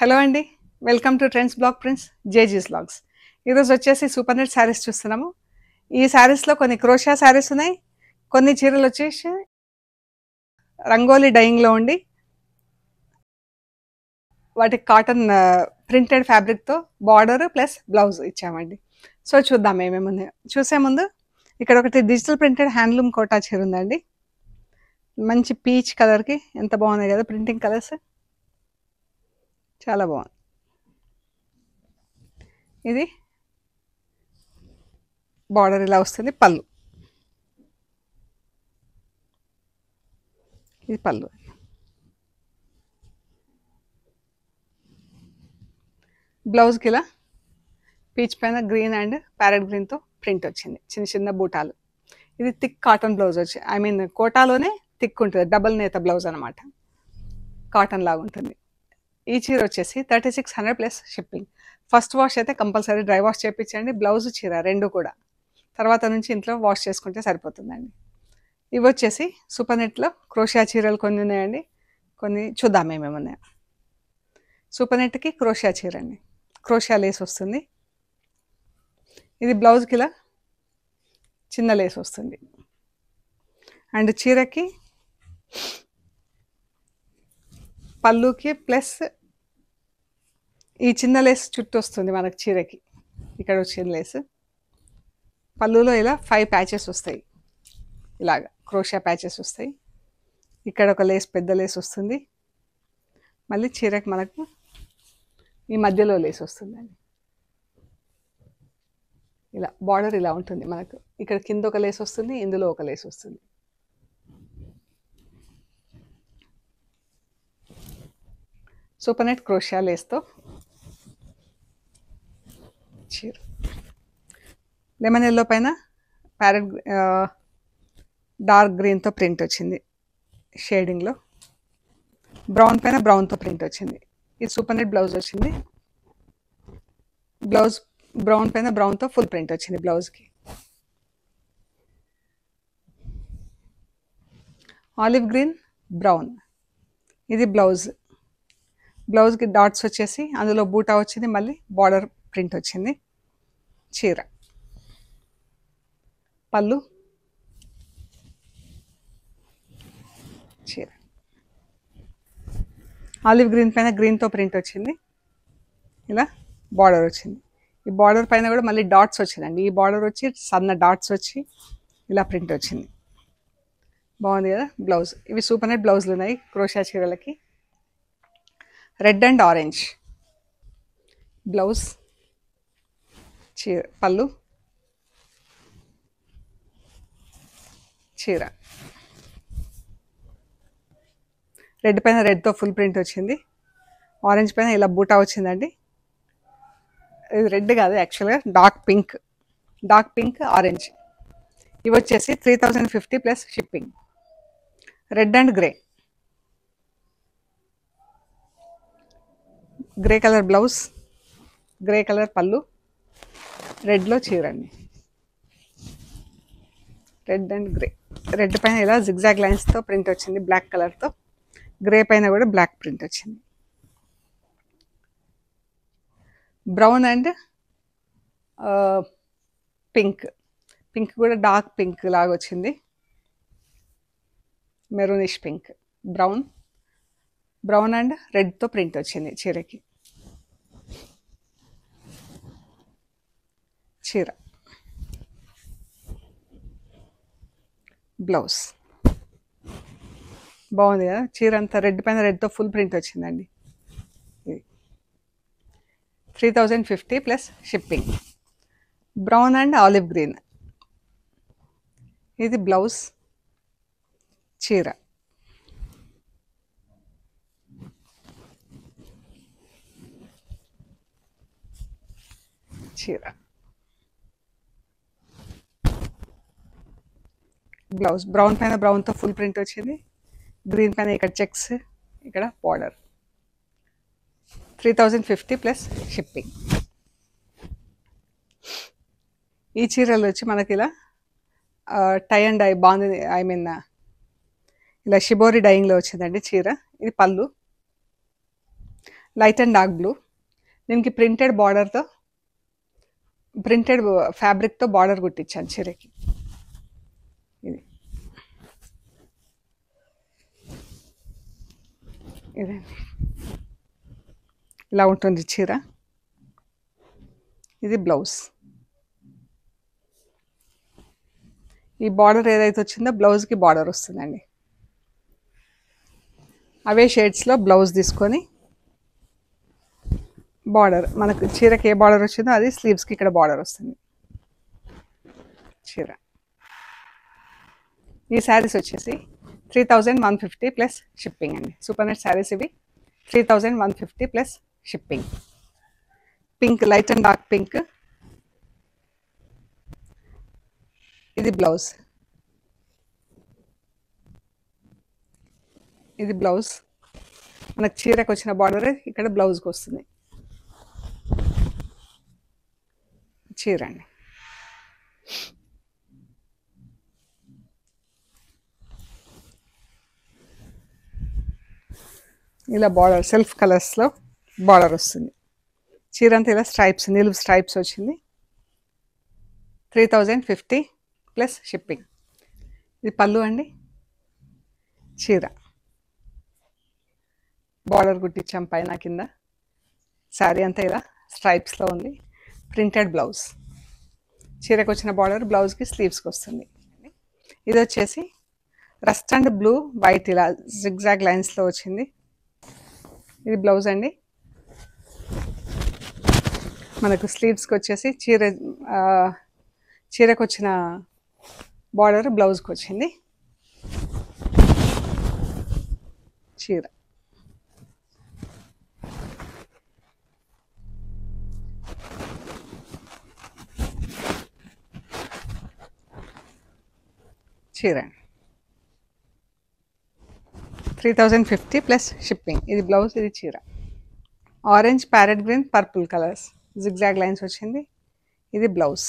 Hello అండి. Welcome to trends blog prince జేజీస్ blogs. ఈరోజు వచ్చేసి సూపర్ నెట్ శారీస్ చూస్తున్నాము. ఈ శారీస్లో కొన్ని క్రోషా శారీస్ ఉన్నాయి, కొన్ని చీరలు వచ్చేసి రంగోలీ డైయింగ్లో ఉండి వాటికి కాటన్ ప్రింటెడ్ ఫ్యాబ్రిక్తో బార్డర్ ప్లస్ బ్లౌజ్ ఇచ్చామండి. సో చూద్దాం ఏమేమి ఉన్నాయో. చూసే ముందు ఇక్కడ ఒకటి డిజిటల్ ప్రింటెడ్ హ్యాండ్లూమ్ కోటా చీర ఉందండి. మంచి పీచ్ కలర్కి ఎంత బాగున్నాయి కదా ప్రింటింగ్ కలర్స్, చాలా బాగుంది. ఇది బార్డర్ ఇలా వస్తుంది, పళ్ళు ఇది పళ్ళు. బ్లౌజ్కి ఇలా పీచ్ పైన గ్రీన్ అండ్ ప్యారెట్ గ్రీన్తో ప్రింట్ వచ్చింది, చిన్న చిన్న బూటాలు. ఇది థిక్ కాటన్ బ్లౌజ్ వచ్చి కోటాలోనే థిక్ ఉంటుంది, డబల్ నేత బ్లౌజ్ అనమాట, కాటన్ లాగా ఉంటుంది. ఈ చీర వచ్చేసి 3600 ప్లస్ షిప్పింగ్. ఫస్ట్ వాష్ అయితే కంపల్సరీ డ్రై వాష్ చేయించండి, బ్లౌజ్ చీర రెండు కూడా. తర్వాత నుంచి ఇంట్లో వాష్ చేసుకుంటే సరిపోతుందండి. ఇవి వచ్చేసి సూపర్ నెట్లో క్రోషియా చీరలు కొన్ని ఉన్నాయండి, కొన్ని చూద్దాం ఏమేమి ఉన్నాయో. సూపర్ నెట్కి క్రోషియా చీర అండి, క్రోషియా లేస్ వస్తుంది. ఇది బ్లౌజ్కి ఇలా చిన్న లేస్ వస్తుంది అండ్ చీరకి పళ్ళుకి ప్లస్ ఈ చిన్న లేస్ చుట్టూ వస్తుంది మనకు చీరకి. ఇక్కడ వచ్చిన లేస్ పళ్ళులో ఇలా 5 ప్యాచెస్ వస్తాయి, ఇలాగా క్రోషియా ప్యాచెస్ వస్తాయి. ఇక్కడ ఒక లేస్, పెద్ద లేస్ వస్తుంది. మళ్ళీ చీరకి మనకు ఈ మధ్యలో లేస్ వస్తుందండి. ఇలా బార్డర్ ఇలా ఉంటుంది మనకు. ఇక్కడ కింద ఒక లేస్ వస్తుంది, ఇందులో ఒక లేస్ వస్తుంది. సూపర్ నెట్ క్రోషియా లేస్తో చీర. లెమన్ ఎల్లో పైన ప్యారెట్ డార్క్ గ్రీన్తో ప్రింట్ వచ్చింది షేడింగ్లో. బ్రౌన్ పైన బ్రౌన్తో ప్రింట్ వచ్చింది. ఇది సూపర్ నెట్ బ్లౌజ్ వచ్చింది. బ్లౌజ్ బ్రౌన్ పైన బ్రౌన్తో ఫుల్ ప్రింట్ వచ్చింది బ్లౌజ్కి. ఆలివ్ గ్రీన్ బ్రౌన్ ఇది బ్లౌజ్. బ్లౌజ్కి డాట్స్ వచ్చేసి అందులో బూటా వచ్చింది, మళ్ళీ బార్డర్ ప్రింట్ వచ్చింది. చీర పళ్ళు, చీర ఆలివ్ గ్రీన్ పైన గ్రీన్తో ప్రింట్ వచ్చింది, ఇలా బార్డర్ వచ్చింది. ఈ బార్డర్ పైన కూడా మళ్ళీ డాట్స్ వచ్చిందండి. ఈ బార్డర్ వచ్చి సన్న డాట్స్ వచ్చి ఇలా ప్రింట్ వచ్చింది, బాగుంది కదా బ్లౌజ్. ఇవి సూపర్ నెట్ బ్లౌజులు ఉన్నాయి క్రోషియా చీరలకి. రెడ్ అండ్ ఆరెంజ్ బ్లౌజ్, చీర పళ్ళు, చీర. రెడ్ పైన రెడ్తో ఫుల్ ప్రింట్ వచ్చింది, ఆరెంజ్ పైన ఇలా బూటా వచ్చిందండి. ఇది రెడ్ కాదు యాక్చువల్గా డార్క్ పింక్ ఆరెంజ్. ఇవి వచ్చేసి 3050 plus shipping. Red and grey colour blouse, grey colour పళ్ళు, రెడ్లో చీరండి. Red and grey. రెడ్ పైన ఇలా జిగ్జాగ్ లైన్స్తో ప్రింట్ వచ్చింది బ్లాక్ కలర్తో. గ్రే పైన కూడా బ్లాక్ ప్రింట్ వచ్చింది. బ్రౌన్ అండ్ పింక్ కూడా డార్క్ పింక్ లాగా వచ్చింది, మెరూనిష్ పింక్. బ్రౌన్ అండ్ రెడ్తో ప్రింట్ వచ్చింది చీరకి. చీర బ్లౌజ్ బాగుంది కదా. చీర అంతా రెడ్ పైన రెడ్తో ఫుల్ ప్రింట్ వచ్చిందండి. ఇది 3050 plus shipping. Brown and olive green ఇది బ్లౌజ్, చీర. చీర బ్లౌజ్ బ్రౌన్ పైన బ్రౌన్తో ఫుల్ ప్రింట్ వచ్చింది, గ్రీన్ పైన ఇక్కడ చెక్స్, ఇక్కడ బార్డర్. 3050 plus shipping. ఈ చీరలు వచ్చి మనకి ఇలా టై అండ్ డై బాగుంది, ఇలా షిబోరి డైయింగ్లో వచ్చిందండి చీర. ఇది పళ్ళు లైట్ అండ్ డార్క్ బ్లూ. దీనికి ప్రింటెడ్ బార్డర్తో, ప్రింటెడ్ ఫ్యాబ్రిక్తో బార్డర్ కుట్టించాను చీరకి. ఇది ఇదండి, ఇలా ఉంటుంది చీర. ఇది బ్లౌజ్. ఈ బార్డర్ ఏదైతే వచ్చిందో బ్లౌజ్కి బార్డర్ వస్తుందండి. అవే షేడ్స్లో బ్లౌజ్ తీసుకొని బార్డర్, మనకు చీరకి ఏ బార్డర్ వచ్చిందో అది స్లీవ్స్కి ఇక్కడ బార్డర్ వస్తుంది చీర. ఈ శారీస్ వచ్చేసి 3150 ప్లస్ షిప్పింగ్ అండి. సూపర్ నెట్ శారీస్ ఇవి. 3150 plus shipping. Pink, light and dark pink. ఇది బ్లౌజ్. ఇది బ్లౌజ్. మనకు చీరకు వచ్చిన బార్డర్ ఇక్కడ బ్లౌజ్కి వస్తుంది చీర అండి. ఇలా బార్డర్ సెల్ఫ్ కలర్స్లో బార్డర్ వస్తుంది. చీర అంతా ఇలా స్ట్రైప్స్, నిలువు స్ట్రైప్స్ వచ్చింది. 3050 ప్లస్ షిప్పింగ్. ఇది పళ్ళు అండి. చీర బార్డర్ కుట్టించాం పైన కింద. శారీ అంతా ఇలా స్ట్రైప్స్లో ఉంది. Printed blouse. చీరకు వచ్చిన బార్డర్ బ్లౌజ్కి స్లీవ్స్కి వస్తుంది. ఇది వచ్చేసి రస్ట్ అండ్ బ్లూ వైట్ ఇలా జిగ్జాగ్ లైన్స్లో వచ్చింది. ఇది బ్లౌజ్ అండి. మనకు స్లీవ్స్కి వచ్చేసి చీరకు వచ్చిన బార్డర్ బ్లౌజ్కి వచ్చింది. చీర చీర 3050 ప్లస్ షిప్పింగ్. ఇది బ్లౌజ్, ఇది చీర. Orange, parrot green, purple colours zigzag lines వచ్చింది. ఇది బ్లౌజ్.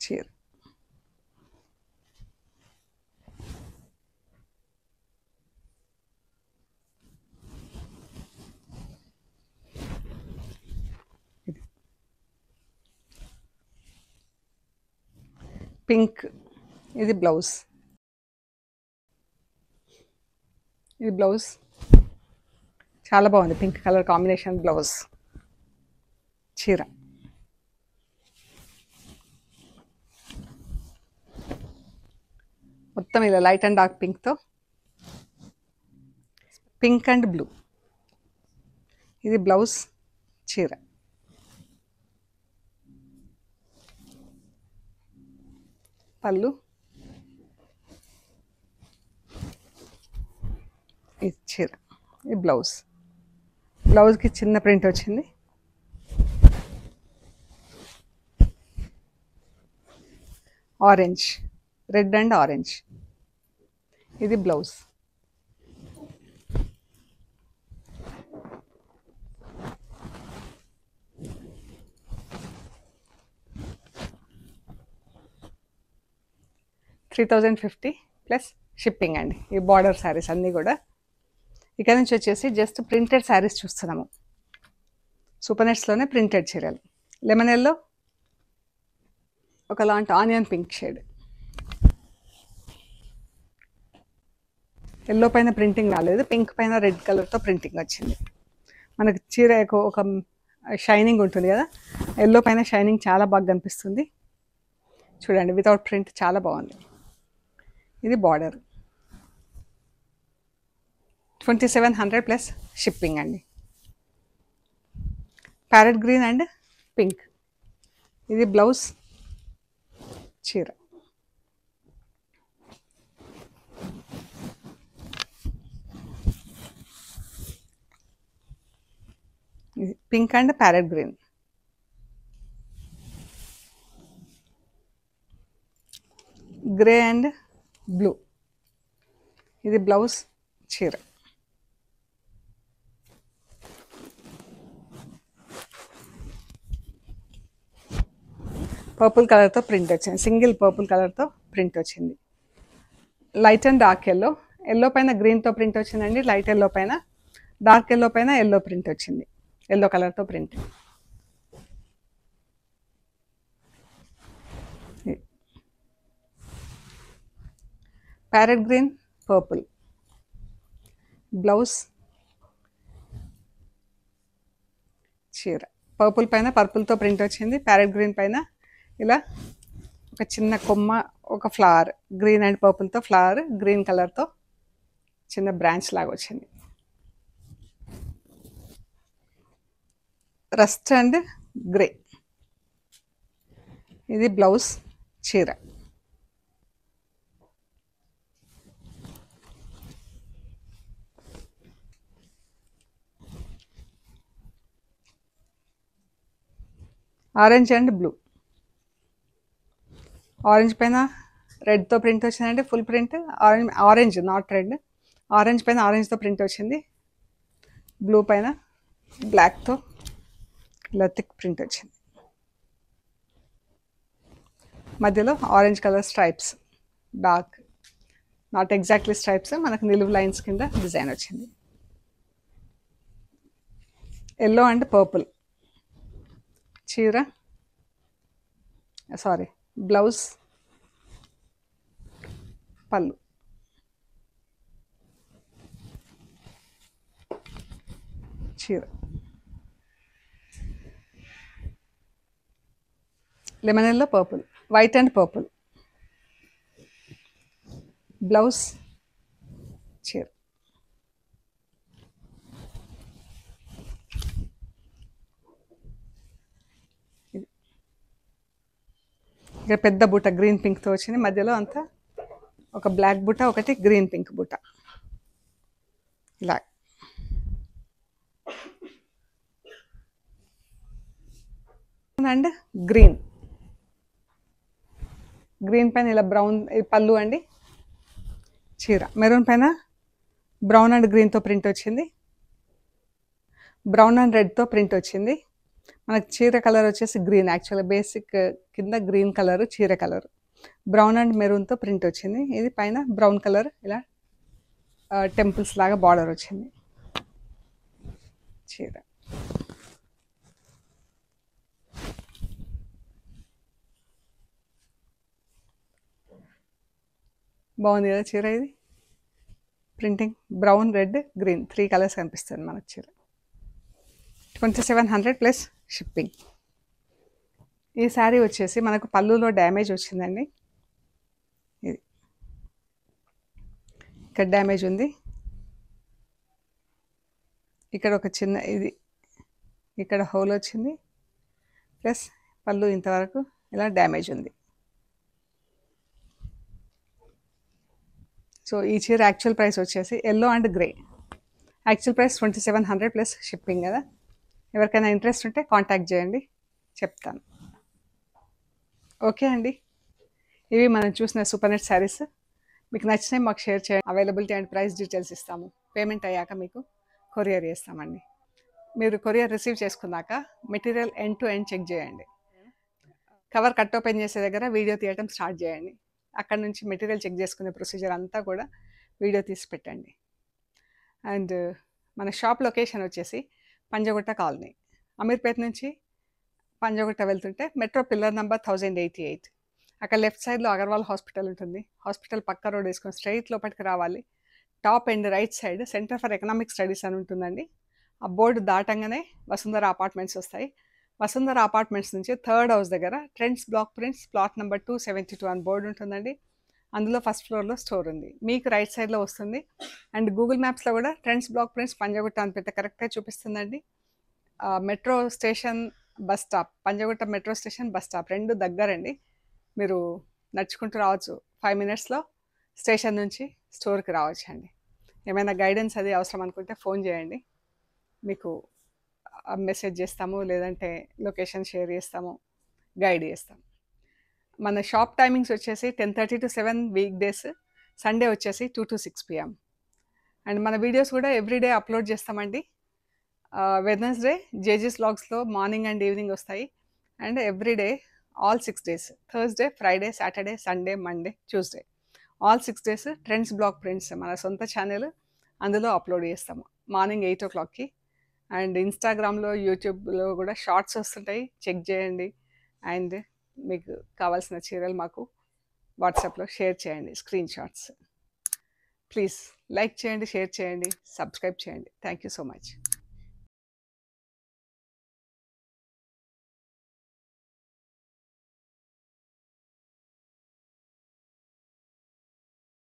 చీర పింక్. ఇది బ్లౌజ్. ఇది బ్లౌజ్. చాలా బాగుంది పింక్ కలర్ కాంబినేషన్ బ్లౌజ్. చీర మొత్తం ఇలా లైట్ అండ్ డార్క్ పింక్తో, పింక్ అండ్ బ్లూ. ఇది బ్లౌజ్. చీర పళ్ళు. ఇది చీర. ఇది బ్లౌజ్. బ్లౌజ్కి చిన్న ప్రింట్ వచ్చింది. Orange, red and orange. ఇది బ్లౌజ్. $3050 ప్లస్ షిప్పింగ్ అండి. ఈ బార్డర్ శారీస్ అన్నీ కూడా. ఇక్కడ నుంచి వచ్చేసి జస్ట్ ప్రింటెడ్ శారీస్ చూస్తున్నాము. సూపర్ నెట్స్లోనే ప్రింటెడ్ చీరలు. లెమన్ ఎల్లో, ఒకలాంటి ఆనియన్ పింక్ షేడ్. ఎల్లో పైన ప్రింటింగ్ రాలేదు, పింక్ పైన రెడ్ కలర్తో ప్రింటింగ్ వచ్చింది. మనకు చీర ఒక షైనింగ్ ఉంటుంది కదా, ఎల్లో పైన షైనింగ్ చాలా బాగా కనిపిస్తుంది. చూడండి, వితౌట్ ప్రింట్ చాలా బాగుంది. ఇది బార్డర్. 2700 ప్లస్ షిప్పింగ్ అండి. Parrot green and pink. ఇది బ్లౌజ్. చీర ఇది pink and parrot green. Grey and blue. ఇది బ్లౌజ్. చీర పర్పుల్ కలర్తో ప్రింట్ వచ్చింది. సింగిల్ పర్పుల్ కలర్తో ప్రింట్ వచ్చింది. Light and dark yellow. Yellow పైన గ్రీన్తో ప్రింట్ వచ్చిందండి, లైట్ ఎల్లో పైన. డార్క్ ఎల్లో పైన ఎల్లో ప్రింట్ వచ్చింది, ఎల్లో కలర్తో print. Parrot green purple blouse, చీర పర్పుల్ పైన పర్పుల్తో ప్రింట్ వచ్చింది. ప్యారెట్ గ్రీన్ పైన ఇలా ఒక చిన్న కొమ్మ, ఒక ఫ్లవర్, గ్రీన్ అండ్ పర్పుల్తో ఫ్లవర్, గ్రీన్ కలర్తో చిన్న బ్రాంచ్ లాగా వచ్చింది. రస్ట్ అండ్ గ్రే, ఇది బ్లౌజ్, చీర. Orange and blue. ఆరెంజ్ పైన రెడ్తో ప్రింట్ వచ్చిందండి, full print. Orange not red, orange పైన ఆరెంజ్తో ప్రింట్ వచ్చింది. బ్లూ పైన బ్లాక్తో ఇలా థిక్ ప్రింట్ వచ్చింది. మధ్యలో orange colour stripes, dark, not exactly stripes, మనకు నిలువు లైన్స్ కింద డిజైన్ వచ్చింది. ఎల్లో అండ్ పర్పుల్ చీర, సారీ బ్లౌజ్, పళ్ళు. చీర lemon yellow purple, white and purple blouse, చీర. ఇక్కడ పెద్ద బుట్ట గ్రీన్ పింక్తో వచ్చింది, మధ్యలో అంతా ఒక బ్లాక్ బుట్ట, ఒకటి గ్రీన్ పింక్ బుట్ట, ఇలా. అండ్ గ్రీన్, గ్రీన్ పైన ఇలా బ్రౌన్ పళ్ళు అండి. చీర మెరూన్ పైన బ్రౌన్ అండ్ గ్రీన్తో ప్రింట్ వచ్చింది, బ్రౌన్ అండ్ రెడ్తో ప్రింట్ వచ్చింది. మనకు చీర కలర్ వచ్చేసి గ్రీన్, యాక్చువల్గా బేసిక్ కింద గ్రీన్ కలర్ చీర కలర్. బ్రౌన్ అండ్ మెరూన్తో ప్రింట్ వచ్చింది. ఇది పైన బ్రౌన్ కలర్ ఇలా టెంపుల్స్ లాగా బార్డర్ వచ్చింది. చీర బాగుంది కదా చీర. ఇది printing brown, red, green 3 colours కనిపిస్తుంది మనకు చీర. 2700 ప్లస్ షిప్పింగ్. ఈ శారీ వచ్చేసి మనకు పళ్ళులో డ్యామేజ్ వచ్చిందండి. ఇది ఇక్కడ డ్యామేజ్ ఉంది, ఇక్కడ ఒక చిన్న ఇది ఇక్కడ హోల్ వచ్చింది, ప్లస్ పళ్ళు ఇంతవరకు ఇలా డ్యామేజ్ ఉంది. సో ఈ చీర యాక్చువల్ ప్రైస్ వచ్చేసి yellow and grey, actual price 2700 plus shipping కదా. ఎవరికైనా ఇంట్రెస్ట్ ఉంటే కాంటాక్ట్ చేయండి, చెప్తాను. ఓకే అండి, ఇవి మనం చూసిన సూపర్ నెట్ శారీస్. మీకు నచ్చినాయి మాకు షేర్ చేయండి. అవైలబిలిటీ అండ్ ప్రైస్ డీటెయిల్స్ ఇస్తాము. పేమెంట్ అయ్యాక మీకు కొరియర్ చేస్తామండి. మీరు కొరియర్ రిసీవ్ చేసుకున్నాక material end to end check చేయండి. కవర్ కట్ ఓపెన్ చేసే దగ్గర వీడియో తీయటం స్టార్ట్ చేయండి. అక్కడ నుంచి మెటీరియల్ చెక్ చేసుకునే ప్రొసీజర్ అంతా కూడా వీడియో తీసి పెట్టండి. అండ్ మన షాప్ లొకేషన్ వచ్చేసి పంజగుట్ట కాలనీ, అమీర్పేట నుంచి పంజగుట్ట వెళ్తుంటే మెట్రో పిల్లర్ నెంబర్ 1088. అక్కడ లెఫ్ట్ సైడ్లో అగర్వాల్ హాస్పిటల్ ఉంటుంది. హాస్పిటల్ పక్క రోడ్ వేసుకొని స్ట్రైట్ లోపలికి రావాలి. Top and right side centre for economic studies అని ఉంటుందండి. ఆ బోర్డు దాటంగానే వసుంధర అపార్ట్మెంట్స్ వస్తాయి. వసుంధర అపార్ట్మెంట్స్ నుంచి 3rd హౌస్ దగ్గర trends block prints plot number 272 అని బోర్డు ఉంటుందండి. అందులో ఫస్ట్ ఫ్లోర్లో స్టోర్ ఉంది, మీకు రైట్ సైడ్లో వస్తుంది. అండ్ గూగుల్ మ్యాప్స్లో కూడా ట్రెండ్స్ బ్లాక్ ప్రింట్స్ పంజగుట్ట అని పెడితే కరెక్ట్గా చూపిస్తుందండి. Metro station bus stop, Panjagutta metro station bus stop రెండు దగ్గరండి. మీరు నడుచుకుంటూ రావచ్చు, 5 మినిట్స్లో స్టేషన్ నుంచి స్టోర్కి రావచ్చు అండి. ఏమైనా గైడెన్స్ అది అవసరం అనుకుంటే ఫోన్ చేయండి, మీకు మెసేజ్ చేస్తాము, లేదంటే లొకేషన్ షేర్ చేస్తాము, గైడ్ చేస్తాము. మన షాప్ టైమింగ్స్ వచ్చేసి 10:30 to 7 వీక్ డేస్, సండే వచ్చేసి 2 to 6 PM. అండ్ మన వీడియోస్ కూడా ఎవ్రీడే అప్లోడ్ చేస్తామండి. వెడ్నెస్డే జేజెస్ వ్లాగ్స్లో మార్నింగ్ అండ్ ఈవినింగ్ వస్తాయి. And everyday all 6 days, Thursday, Friday, Saturday, Sunday, Monday, Tuesday all 6 days trends blog prints మన సొంత channel, అందులో upload చేస్తాము morning 8 o'clockకి. And ఇన్స్టాగ్రామ్లో, యూట్యూబ్లో కూడా షార్ట్స్ వస్తుంటాయి, చెక్ చేయండి. అండ్ మీకు కావాల్సిన చీరలు మాకు వాట్సాప్లో షేర్ చేయండి, స్క్రీన్ షాట్స్. ప్లీజ్ లైక్ చేయండి, షేర్ చేయండి, సబ్స్క్రైబ్ చేయండి. Thank you so much.